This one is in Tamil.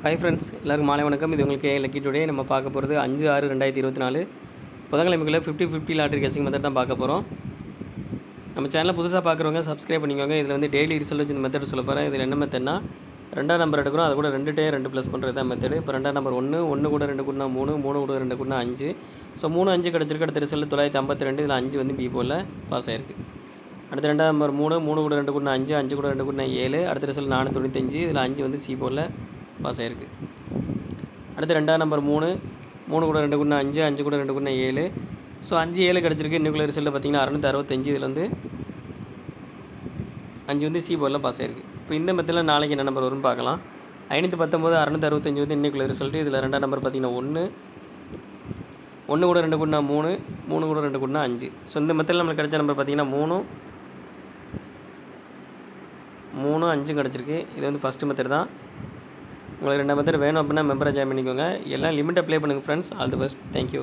ஹாய் ஃப்ரெண்ட்ஸ், எல்லாருக்கும் மாலை வணக்கம். இது உங்களுக்கு லக்கி டுடே. நம்ம பார்க்க போகிறது 5/6/2024 புதன்கிழமைக்குள்ள 50-50 லாட்ரி கெஸிங் மெத்தட் தான் பார்க்க போகிறோம். நம்ம சேனலில் புதுசாக பார்க்குறவங்க சப்ஸ்கிரைப் பண்ணிக்கோங்க. இதில் வந்து டெய்லி ரிசல்ட் வச்சு இந்த மெத்தட் சொல்ல போகிறேன். இதில் என்ன மெத்தட்னா, 2ஆம் நம்பர் எடுக்கிறோம், அது கூட 2 டைம் 2 ப்ளஸ் பண்ணுறது தான் மெத்தடு. இப்போ 2ஆம் நம்பர் 1 கூட 2 கூட்டினா 3, 3 கூட 2 கூட்டினா 5. ஸோ 3 5 கிடச்சிருக்கு. அடுத்த ரிசல்ட் 952. இதில் 5 வந்து பி போல் பாஸ் ஆயிருக்கு. அடுத்த 2ஆம் நம்பர் 3 கூட 2 கூட்டினா 5, 5 கூட 2 கூட்டினா 7. அடுத்த ரிசல்ட் 495. இதில் 5 வந்து சி போல் பாஸ் ஆயிருக்கு. அடுத்து 2ஆம் நம்பர் 3 கூட 2 கூட்டினா 5, 5 கூட 2 கூட்டினா 7. ஸோ 5 7 கிடச்சிருக்கு. இன்னுக்குள்ள ரிசல்ட் பார்த்தீங்கன்னா 665. இதில் வந்து 5 வந்து சி போர்டில் பாஸ் ஆயிருக்கு. இப்போ இந்த மெத்தடில் நாளைக்கு என்ன நம்பர் வரும்னு பார்க்கலாம். 519 665 வந்து இன்னைக்குள்ள ரிசல்ட்டு. இதில் 2ஆம் நம்பர் பார்த்தீங்கன்னா 1 கூட 2 கூட்டினா 3 கூட 2 கூட்டினா 5. ஸோ இந்த மெத்தடில் நம்மளுக்கு கிடைச்ச நம்பர் பார்த்தீங்கன்னா 3 5 கிடச்சிருக்கு. இது வந்து ஃபஸ்ட்டு மெத்தட் தான். உங்களுக்கு 2 மெத்தட் வேணும் அப்படின்னா மெம்பரை ஜாயின் பண்ணிக்கோங்க. எல்லாம் லிமிட்டை ப்ளே பண்ணுங்கள் friends. All the best. Thank you.